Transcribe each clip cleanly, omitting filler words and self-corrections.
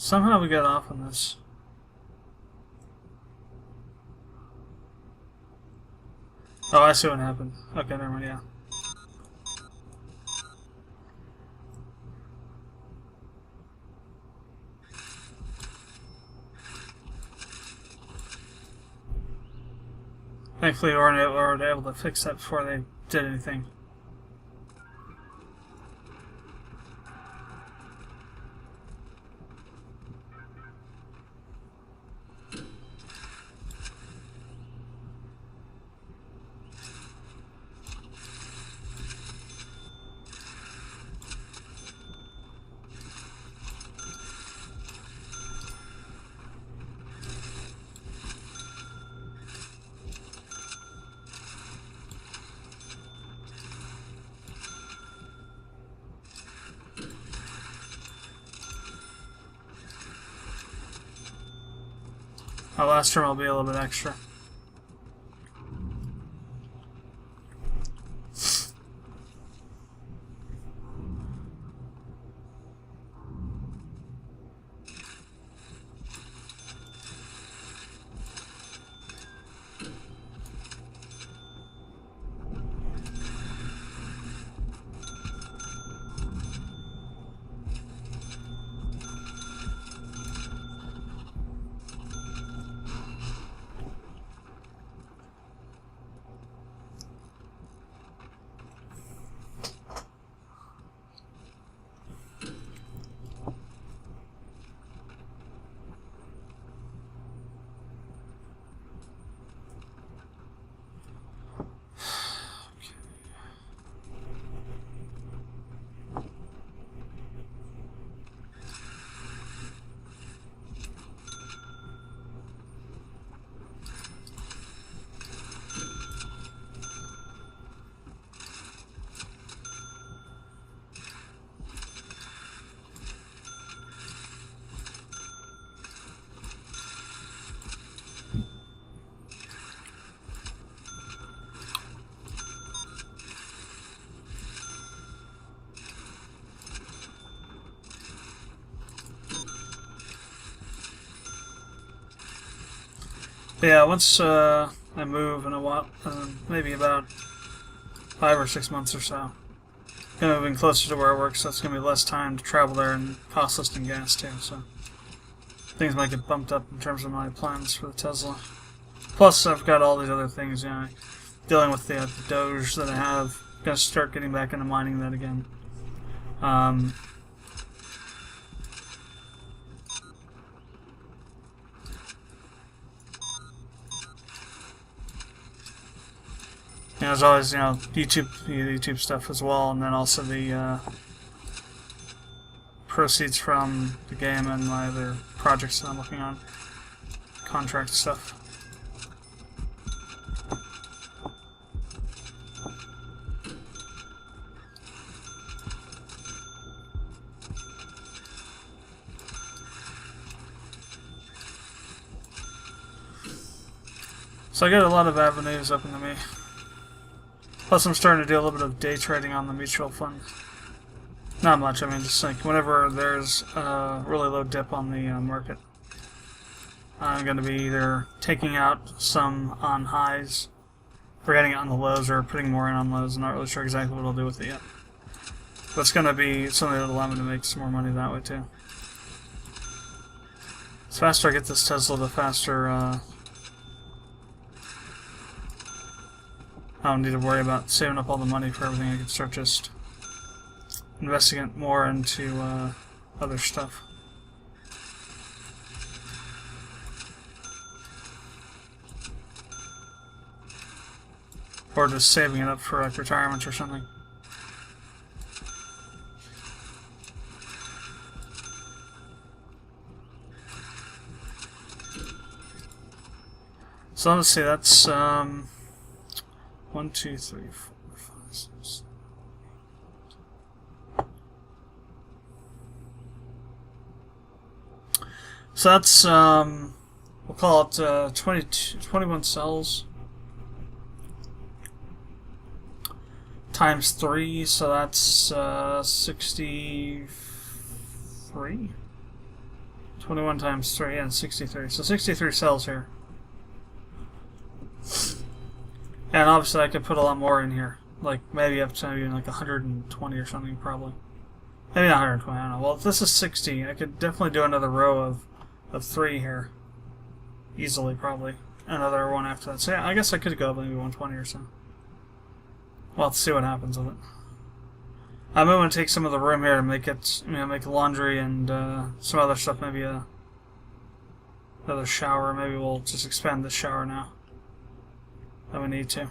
Somehow we got off on this. Oh, I see what happened. Okay, never mind, yeah. Thankfully, we weren't able to fix that before they did anything. Our last turn will be a little bit extra. Yeah, once I move in a while, maybe about 5 or 6 months or so, moving closer to where I work, so it's going to be less time to travel there and cost less than gas too, so things might get bumped up in terms of my plans for the Tesla. Plus, I've got all these other things, you know, dealing with the Doge that I have. Going to start getting back into mining that again. You know, there's always, you know, YouTube stuff as well, and then also the proceeds from the game and my other projects that I'm working on, contract stuff. So I got a lot of avenues open to me. Plus, I'm starting to do a little bit of day trading on the mutual fund. Not much, I mean, just like whenever there's a really low dip on the market, I'm going to be either taking out some on highs, or getting it on the lows, or putting more in on lows. I'm not really sure exactly what I'll do with it yet. But it's going to be something that'll allow me to make some more money that way, too. The faster I get this Tesla, the faster I don't need to worry about saving up all the money for everything. I can start just investing it more into other stuff. Or just saving it up for like retirement or something. So let's see, that's 1, 2, 3, 4, 5, 6, 7. So that's we'll call it 21 cells times 3, so that's 63. 21 times 3, yeah, 63. So 63 cells here. And obviously I could put a lot more in here. Like maybe up to maybe like 120 or something probably. Maybe not 120, I don't know. Well, if this is 60, I could definitely do another row of 3 here. Easily, probably. Another one after that. So yeah, I guess I could go up maybe 120 or so. Well, let's see what happens with it. I'm going to take some of the room here to make it, make laundry and some other stuff. Maybe another shower. Maybe we'll just expand the shower now. That we need to.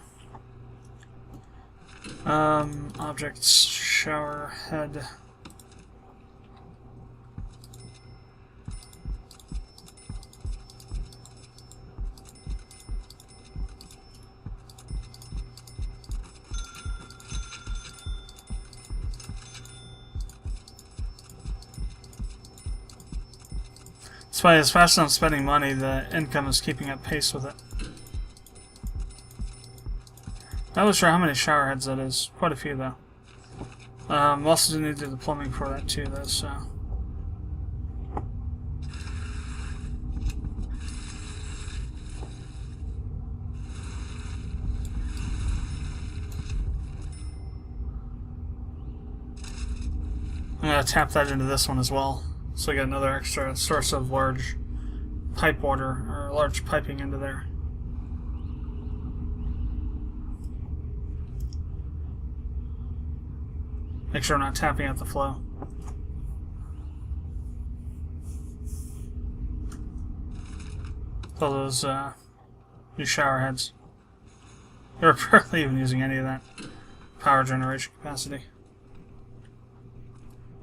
Objects, shower, head. It's funny, as fast as I'm spending money, the income is keeping up pace with it. Not really sure how many shower heads that is. Quite a few, though. We also do need to do the plumbing for that, too, though, so... I'm going to tap that into this one as well. So we get another extra source of large pipe water, or large piping into there. Make sure I'm not tapping out the flow. All those new shower heads. They're barely even using any of that power generation capacity.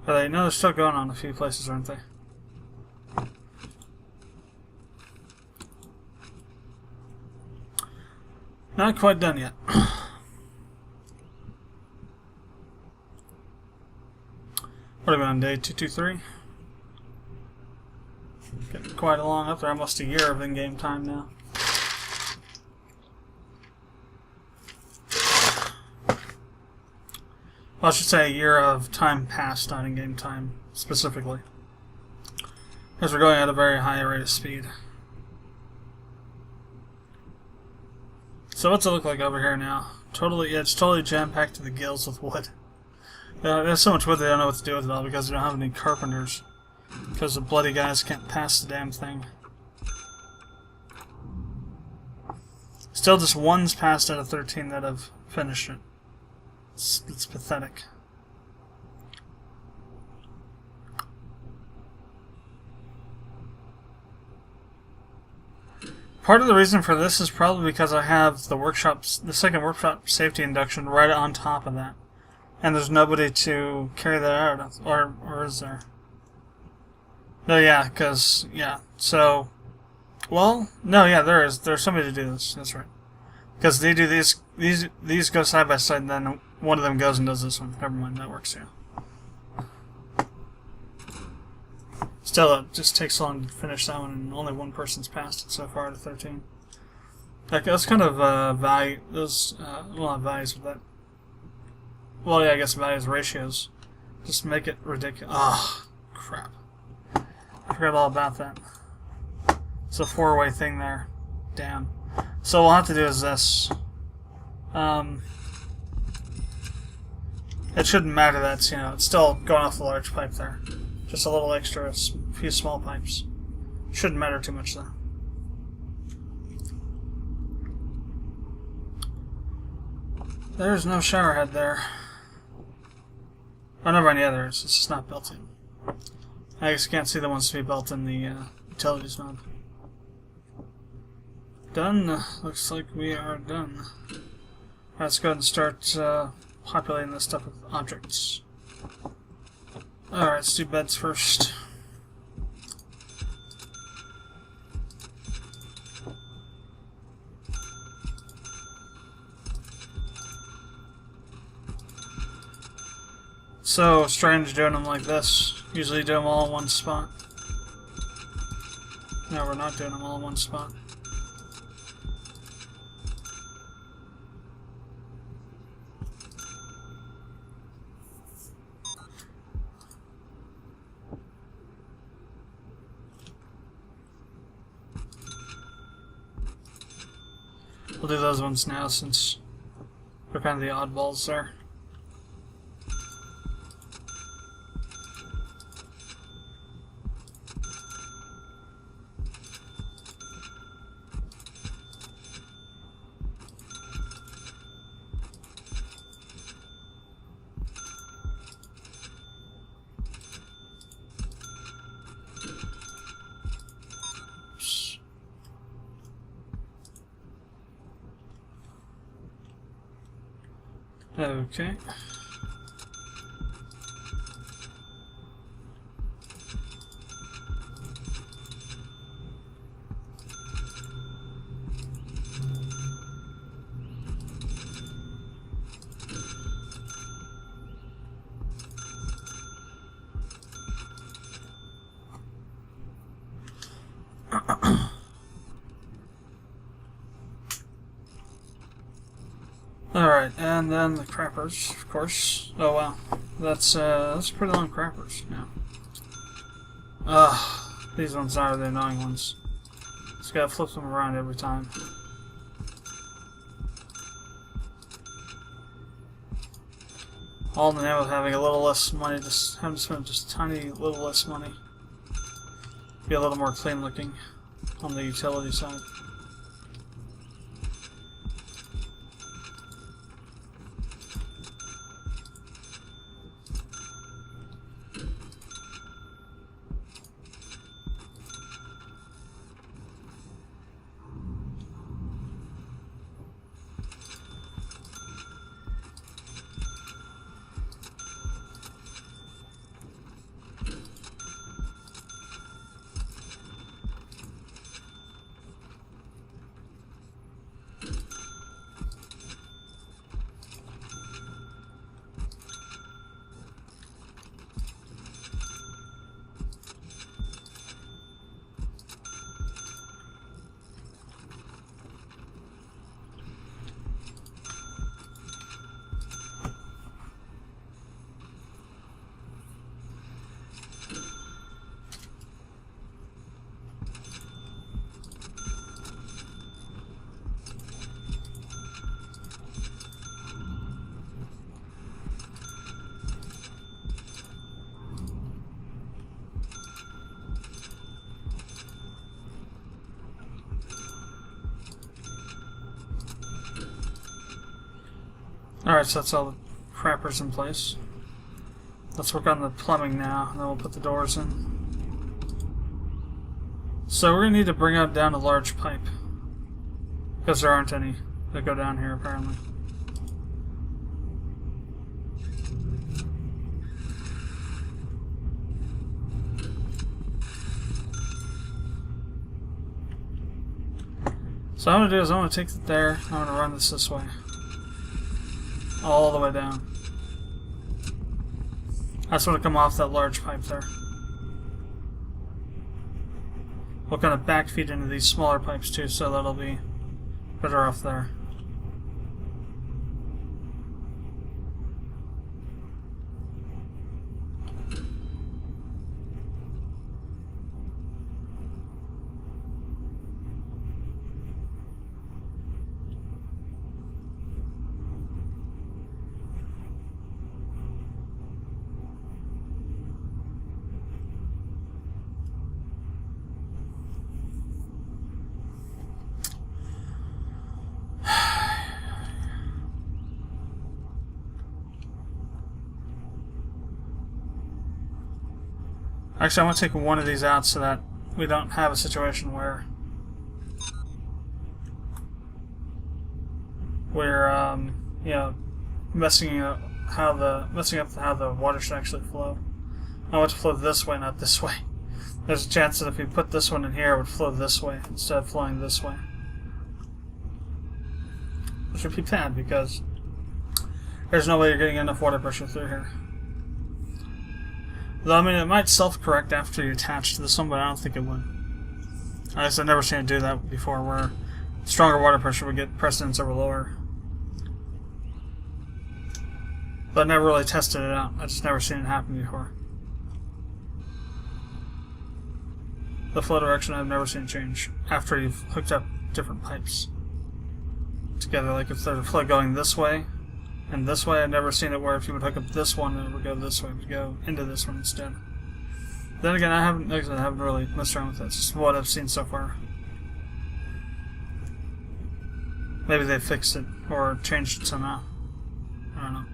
Are they? No, they're still going on a few places, aren't they? Not quite done yet. What are we on, day 223? Getting quite along up there, almost a year of in-game time now. Well, I should say a year of time past, not in-game time, specifically. Because we're going at a very high rate of speed. So what's it look like over here now? Totally, yeah, it's totally jam-packed to the gills with wood. There's so much wood they don't know what to do with it all because they don't have any carpenters. Because the bloody guys can't pass the damn thing. Still just one's passed out of 13 that have finished it. It's pathetic. Part of the reason for this is probably because I have the second workshop safety induction right on top of that. And there's nobody to carry that out, or is there? No, yeah, because, yeah, so, well, no, yeah, there is. There's somebody to do this, that's right. Because they do these go side by side, and then one of them goes and does this one. Never mind, that works, yeah. Still, it just takes long to finish that one, and only one person's passed it so far to 13. Like, that's kind of, value, those, well, not values, but that. Well, yeah, I guess values ratios. Just make it ridiculous. Ah, crap. I forgot all about that. It's a 4-way thing there. Damn. So what we'll have to do is this. It shouldn't matter that it's, it's still going off the large pipe there. Just a little extra, a few small pipes. Shouldn't matter too much, though. There's no shower head there. Oh, never mind, yeah, there is. It's just not built in. I guess you can't see the ones to be built in the utilities mode. Done. Looks like we are done. Let's go ahead and start populating this stuff with objects. Alright, let's do beds first. So strange doing them like this. Usually do them all in one spot. No, we're not doing them all in one spot. We'll do those ones now since they're kind of the oddballs there. Okay. Alright, and then the crappers, of course. Oh wow. That's pretty long crappers now. These ones are the annoying ones. Just gotta flip them around every time. All in the name of having a little less money, just having to spend just tiny little less money. Be a little more clean looking on the utility side. Alright, so that's all the crappers in place. Let's work on the plumbing now, and then we'll put the doors in. So we're going to need to bring out down a large pipe. Because there aren't any that go down here, apparently. So what I'm going to do is I'm going to take it there, I'm going to run this way. All the way down. That's going to come off that large pipe there. We'll kind of backfeed into these smaller pipes too, so that'll be better off there. Actually, I want to take one of these out so that we don't have a situation where we're you know, messing up how the water should actually flow. I want it to flow this way, not this way. There's a chance that if we put this one in here, it would flow this way instead of flowing this way, which would be bad because there's no way you're getting enough water pressure through here. Though, I mean, it might self-correct after you attach to this one, but I don't think it would. I guess I've never seen it do that before, where stronger water pressure would get precedence over lower. But I never really tested it out. I've just never seen it happen before. The flow direction I've never seen change after you've hooked up different pipes. together. Like if they're going this way and this way, I've never seen it where if you would hook up this one, it would go this way. It would go into this one instead. Then again, I haven't really messed around with it. It's just what I've seen so far. Maybe they fixed it or changed it somehow. I don't know.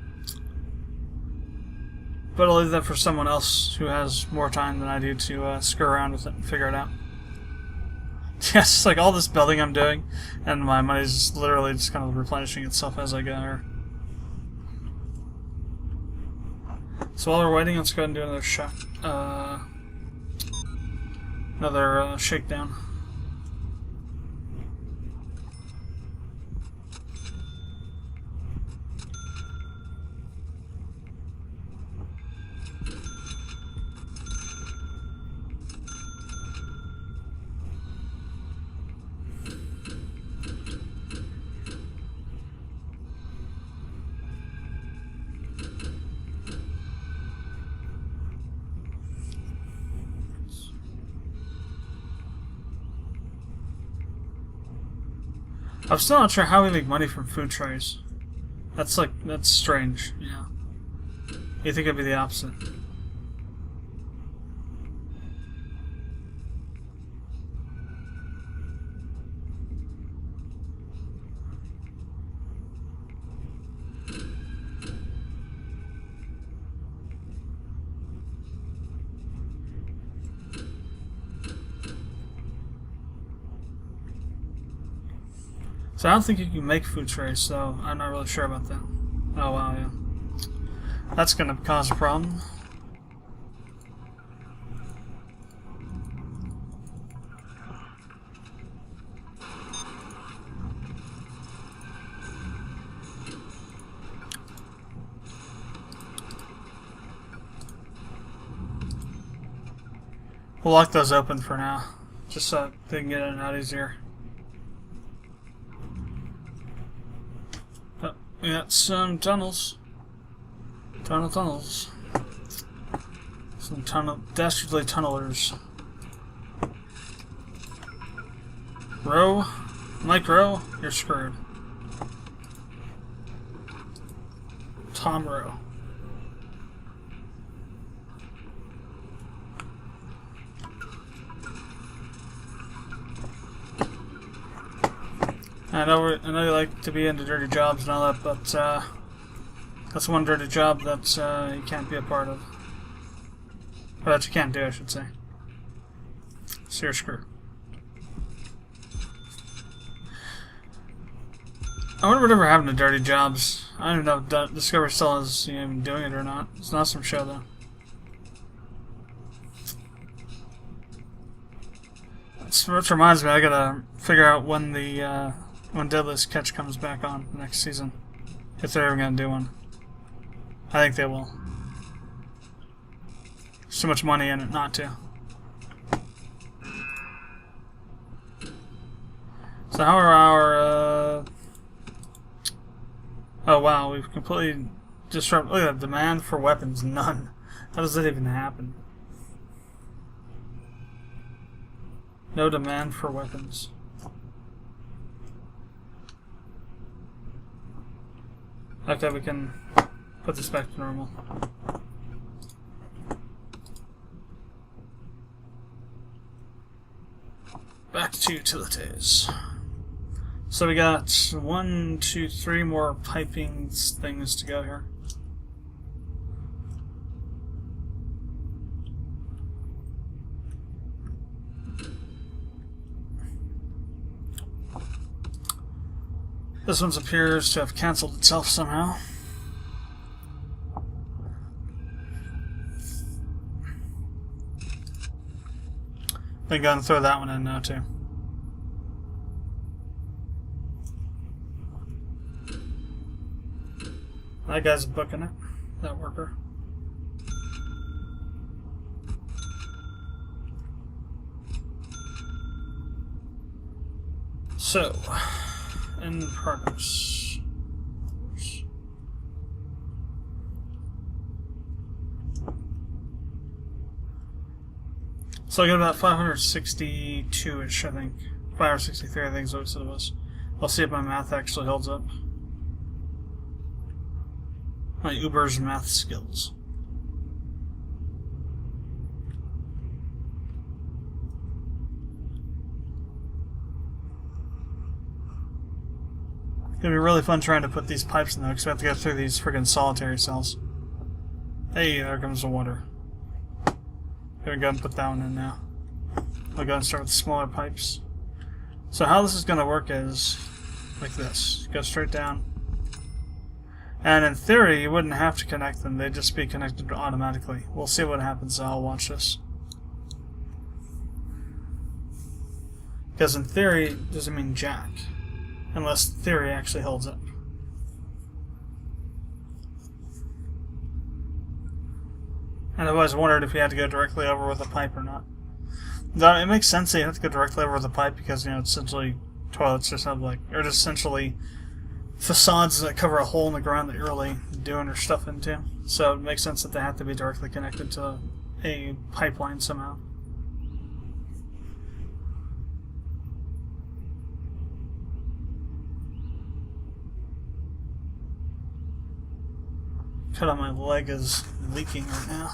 But I'll leave that for someone else who has more time than I do to screw around with it and figure it out. Yes, like all this building I'm doing, and my money's just literally just kind of replenishing itself as I go here. So while we're waiting, let's go ahead and do another shot. Another shakedown. I'm still not sure how we make money from food trays. That's strange, yeah. You think it'd be the opposite. So I don't think you can make food trays, so I'm not really sure about that. Oh wow, yeah. That's gonna cause a problem. We'll lock those open for now, just so they can get in and out easier. We got some tunnels. Tunnels. Some dastardly tunnelers. Row, Mike Rowe, you're screwed. Tom Rowe. I know you like to be into dirty jobs and all that, but that's one dirty job that you can't be a part of. Or that you can't do, I should say. So you're screwed. I wonder whatever happened to dirty jobs. I don't even know if Discovery still is even doing it or not. It's an awesome show, though. Which reminds me, I gotta figure out when the when Deadliest Catch comes back on next season. If they're ever gonna do one. I think they will. There's too much money in it not to. So how are our oh wow, we've completely disrupted. Look at that, demand for weapons, none. How does that even happen? No demand for weapons. Okay, we can put this back to normal. Back to utilities. So we got 1, 2, 3 more piping things to go here. This one appears to have cancelled itself somehow. Then go and throw that one in now too. That guy's booking it, that worker. So, in progress. So I got about 562-ish, I think. 563, I think is what it was. I'll see if my math actually holds up. My Uber's math skills. It's gonna be really fun trying to put these pipes in there because we have to go through these friggin' solitary cells. Hey, there comes the water. Gonna go and put that one in now. I'll go and start with smaller pipes. So how this is gonna work is like this. Go straight down. And in theory, you wouldn't have to connect them. They'd just be connected automatically. We'll see what happens. I'll watch this. Because in theory, it doesn't mean jack. Unless theory actually holds up. And I've always wondered if you had to go directly over with a pipe or not. Though it makes sense that you have to go directly over with a pipe because, you know, essentially toilets just have like, or just essentially facades that cover a hole in the ground that you're really doing your stuff into. So it makes sense that they have to be directly connected to a pipeline somehow. Cut on my leg is leaking right now.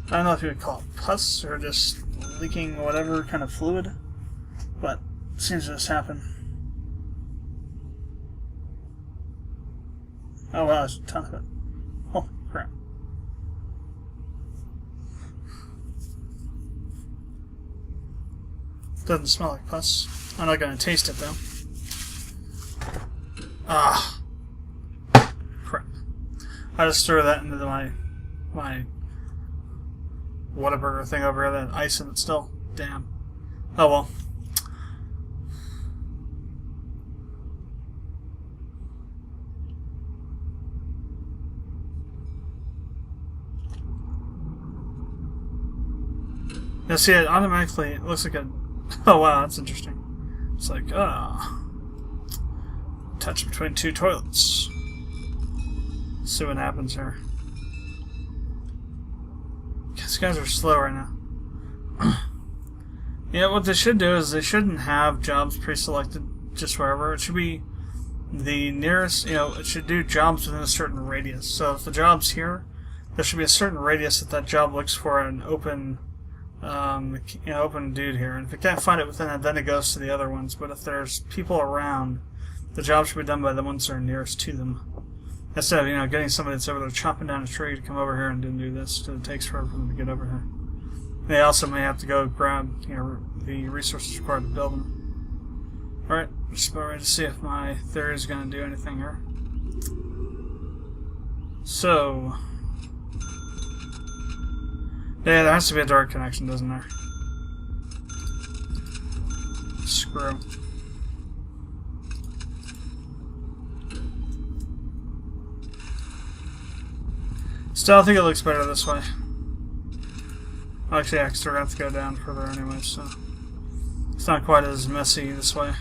I don't know if you would call it pus or just leaking whatever kind of fluid, but it seems to just happen. Oh wow, there's a ton of it. Oh crap. Doesn't smell like pus. I'm not gonna taste it though. Ah, crap. I just threw that into my Whataburger thing over here, that ice in it still. Damn. Oh well. Now see, it automatically, it looks like a, oh wow, that's interesting. It's like, touch between two toilets. Let's see what happens here. These guys are slow right now. Yeah, what they should do is they shouldn't have jobs pre-selected just wherever. It should be the nearest, you know, it should do jobs within a certain radius. So if the job's here, there should be a certain radius that job looks for an open, open dude here. And if it can't find it within that, then it goes to the other ones. But if there's people around, the job should be done by the ones that are nearest to them. Instead of, you know, getting somebody that's over there chopping down a tree to come over here and do this, because it takes forever for them to get over here. They also may have to go grab, you know, the resources required to build them. Alright, just about ready to see if my theory is going to do anything here. So, yeah, there has to be a direct connection, doesn't there? Screw. Still, I think it looks better this way. Actually, I still have to go down further anyway, so it's not quite as messy this way.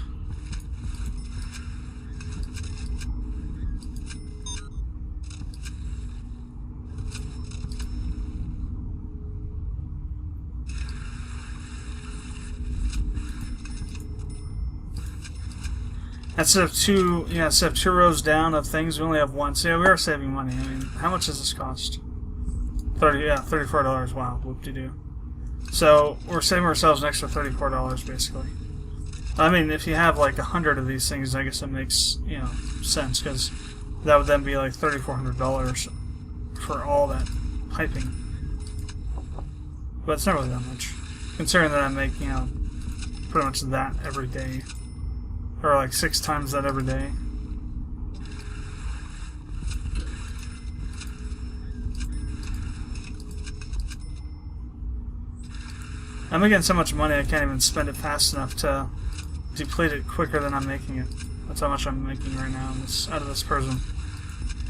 Instead of two rows down of things, we only have one. So yeah, we are saving money. I mean, how much does this cost? $34. Wow, whoop-de-doo. So we're saving ourselves an extra $34 basically. I mean, if you have like 100 of these things, I guess it makes, you know, sense, because that would then be like $3,400 for all that piping. But it's not really that much, considering that I make, you know, pretty much that every day. Or like 6 times that every day. I'm making so much money I can't even spend it fast enough to deplete it quicker than I'm making it. That's how much I'm making right now out of this prison,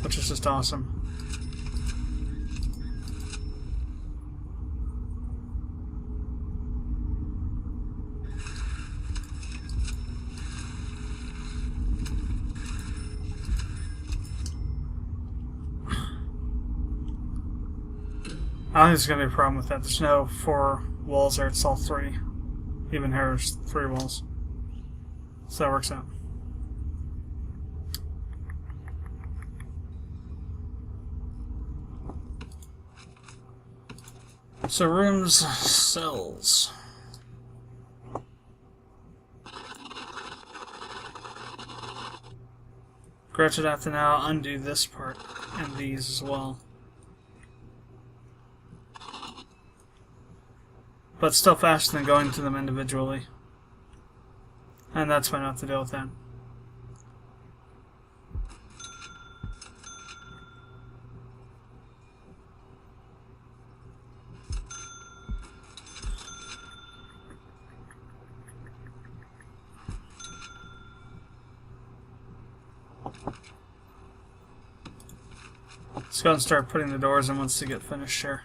which is just awesome. I don't think there's going to be a problem with that. There's no 4 walls there, it's all 3. Even here, there's 3 walls. So that works out. So rooms, cells. Granted, I have to now undo this part and these as well. But still faster than going to them individually. And that's why I don't have to deal with that. Let's go and start putting the doors in once they get finished here.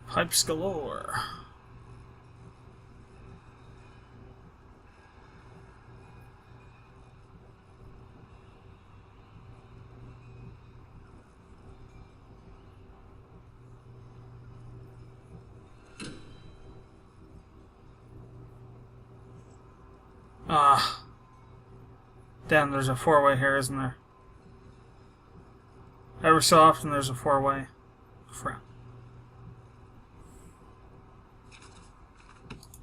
Pipes galore. Ah. Damn, there's a 4-way here, isn't there? Every so often there's a 4-way. Crap.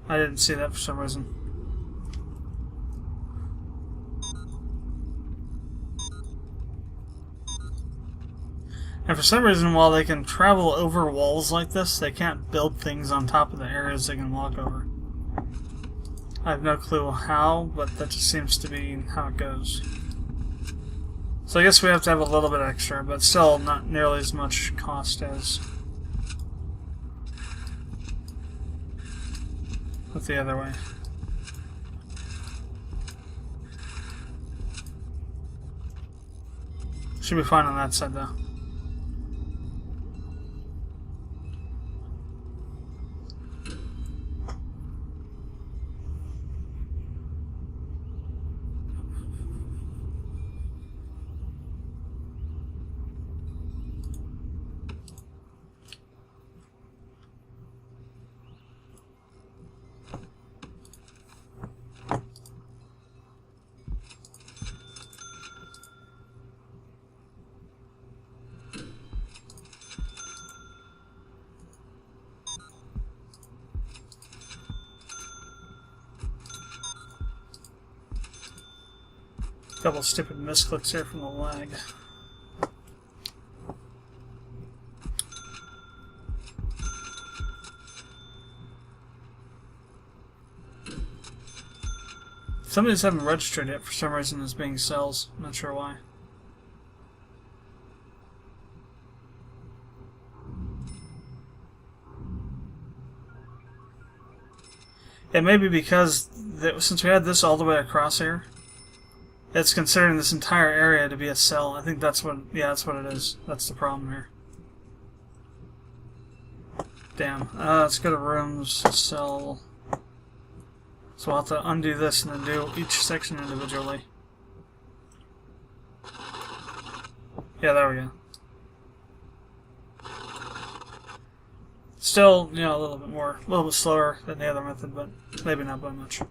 I didn't see that for some reason. And for some reason, while they can travel over walls like this, they can't build things on top of the areas they can walk over. I have no clue how, but that just seems to be how it goes. So I guess we have to have a little bit extra, but still not nearly as much cost as with the other way. Should be fine on that side though. Couple stupid misclicks here from the lag. Some of these haven't registered yet for some reason as being cells. I'm not sure why. It may be because since we had this all the way across here, it's considering this entire area to be a cell. I think that's what, yeah, that's what it is. That's the problem here. Damn. Let's go to rooms, cell. So we'll have to undo this and then do each section individually. Yeah, there we go. Still, you know, a little bit slower than the other method, but maybe not by much.